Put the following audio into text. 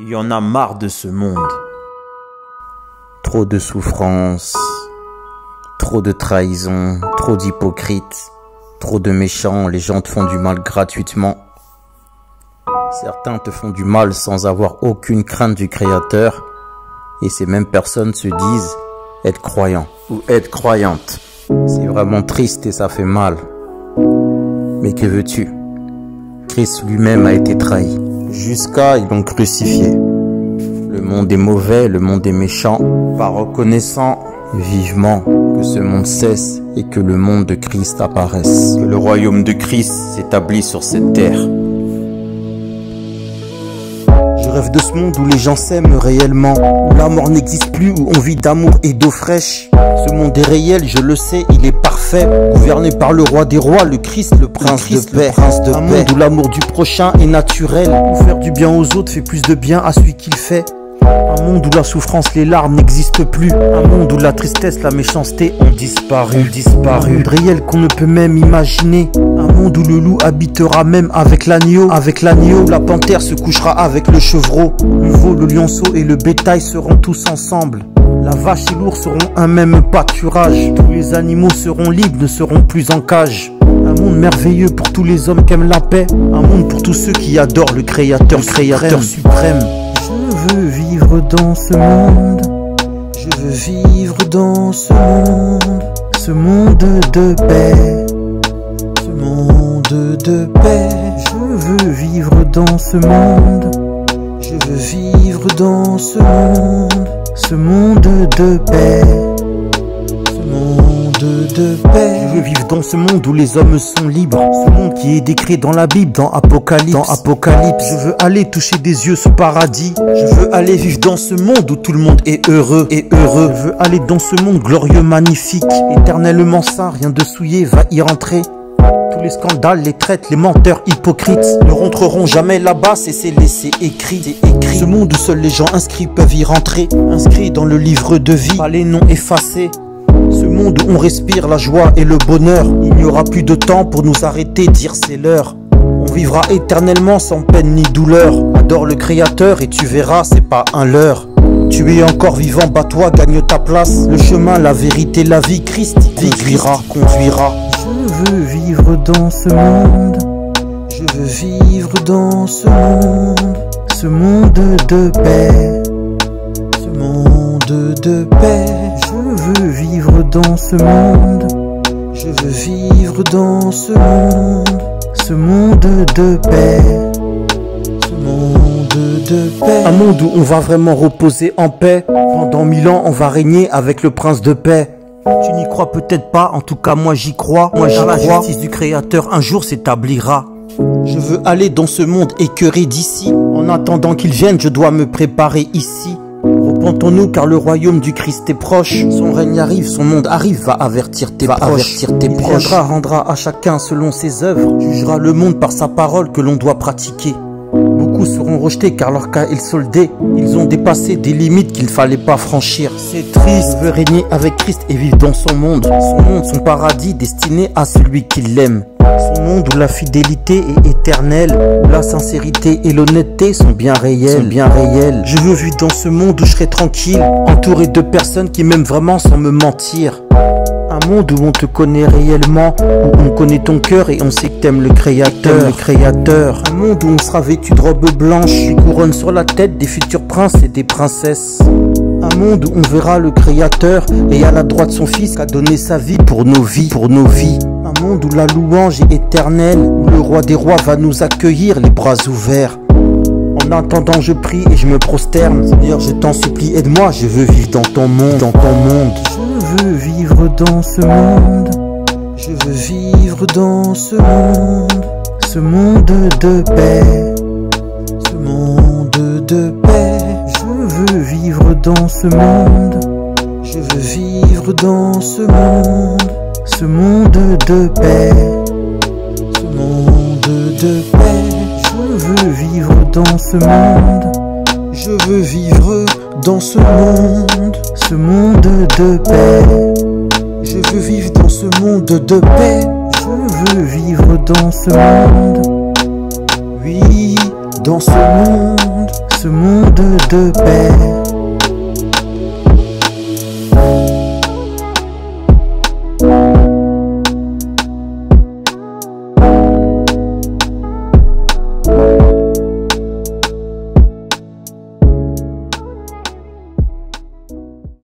Il y en a marre de ce monde. Trop de souffrance, trop de trahison, trop d'hypocrites, trop de méchants. Les gens te font du mal gratuitement. Certains te font du mal sans avoir aucune crainte du Créateur. Et ces mêmes personnes se disent être croyants ou être croyantes. C'est vraiment triste et ça fait mal. Mais que veux-tu? Christ lui-même a été trahi. Jusqu'à ils l'ont crucifié. Le monde est mauvais, le monde est méchant. Pas reconnaissant vivement que ce monde cesse et que le monde de Christ apparaisse. Que le royaume de Christ s'établisse sur cette terre. Je rêve de ce monde où les gens s'aiment réellement, où la mort n'existe plus, où on vit d'amour et d'eau fraîche. Ce monde est réel, je le sais, il est parfait, gouverné par le roi des rois, le Christ, le prince de paix. Un monde où l'amour du prochain est naturel, où faire du bien aux autres fait plus de bien à celui qui le fait. Un monde où la souffrance, les larmes n'existent plus. Un monde où la tristesse, la méchanceté ont disparu. Un monde réel qu'on ne peut même imaginer. Un monde où le loup habitera même avec l'agneau. Où la panthère se couchera avec le chevreau. Le veau, le lionceau et le bétail seront tous ensemble. La vache et l'ours seront un même pâturage. Tous les animaux seront libres, ne seront plus en cage. Un monde merveilleux pour tous les hommes qui aiment la paix. Un monde pour tous ceux qui adorent le Créateur suprême. Je veux vivre dans ce monde. Je veux vivre dans ce monde de paix. Ce monde de paix. Je veux vivre dans ce monde. Je veux vivre dans ce monde de paix. Ce monde de paix. Je veux vivre dans ce monde où les hommes sont libres. Ce monde qui est décrit dans la Bible, dans Apocalypse. Je veux aller toucher des yeux ce paradis. Je veux aller vivre dans ce monde où tout le monde est heureux. Je veux aller dans ce monde glorieux, magnifique, éternellement saint, rien de souillé va y rentrer. Tous les scandales, les traites, les menteurs hypocrites ne rentreront jamais là-bas, c'est laissé écrit. Ce monde où seuls les gens inscrits peuvent y rentrer, inscrits dans le livre de vie, pas les noms effacés. Ce monde où on respire la joie et le bonheur. Il n'y aura plus de temps pour nous arrêter, dire c'est l'heure. On vivra éternellement sans peine ni douleur. Adore le Créateur et tu verras, c'est pas un leurre. Tu es encore vivant, bats-toi, gagne ta place. Le chemin, la vérité, la vie, Christ conduira. Je veux vivre dans ce monde. Je veux vivre dans ce monde de paix. Ce monde de paix. Je veux vivre dans ce monde. Je veux vivre dans ce monde de paix. Ce monde de paix. Un monde où on va vraiment reposer en paix. Pendant 1000 ans, on va régner avec le prince de paix. Tu n'y crois peut-être pas, en tout cas moi j'y crois. La justice du Créateur un jour s'établira. Je veux aller dans ce monde écœuré d'ici. En attendant qu'il vienne, je dois me préparer ici. Repentons-nous car le royaume du Christ est proche. Son règne arrive, son monde arrive, va avertir tes proches. Il viendra, rendra à chacun selon ses œuvres. Jugera le monde par sa parole que l'on doit pratiquer. Beaucoup seront rejetés car leur cas est soldé. Ils ont dépassé des limites qu'il ne fallait pas franchir. C'est triste, je veux régner avec Christ et vivre dans son monde. Son paradis destiné à celui qui l'aime. Son monde où la fidélité est éternelle, où la sincérité et l'honnêteté sont bien réelles. Je veux vivre dans ce monde où je serai tranquille, entouré de personnes qui m'aiment vraiment sans me mentir. Un monde où on te connaît réellement, où on connaît ton cœur et on sait que t'aimes le Créateur. Un monde où on sera vêtu de robes blanches, des couronnes sur la tête des futurs princes et des princesses. Un monde où on verra le Créateur et à la droite son Fils qui a donné sa vie pour nos vies. Un monde où la louange est éternelle, où le roi des rois va nous accueillir les bras ouverts. En attendant je prie et je me prosterne. Seigneur je t'en supplie, aide-moi, je veux vivre dans ton monde. Je veux vivre dans ce monde. Je veux vivre dans ce monde de paix. Ce monde de paix. Je veux vivre dans ce monde. Je veux vivre dans ce monde de paix. Ce monde de paix. Je veux vivre dans ce monde. Je veux vivre dans ce monde de paix. Je veux vivre dans ce monde de paix. Je veux vivre dans ce monde. Oui, dans ce ce monde de paix.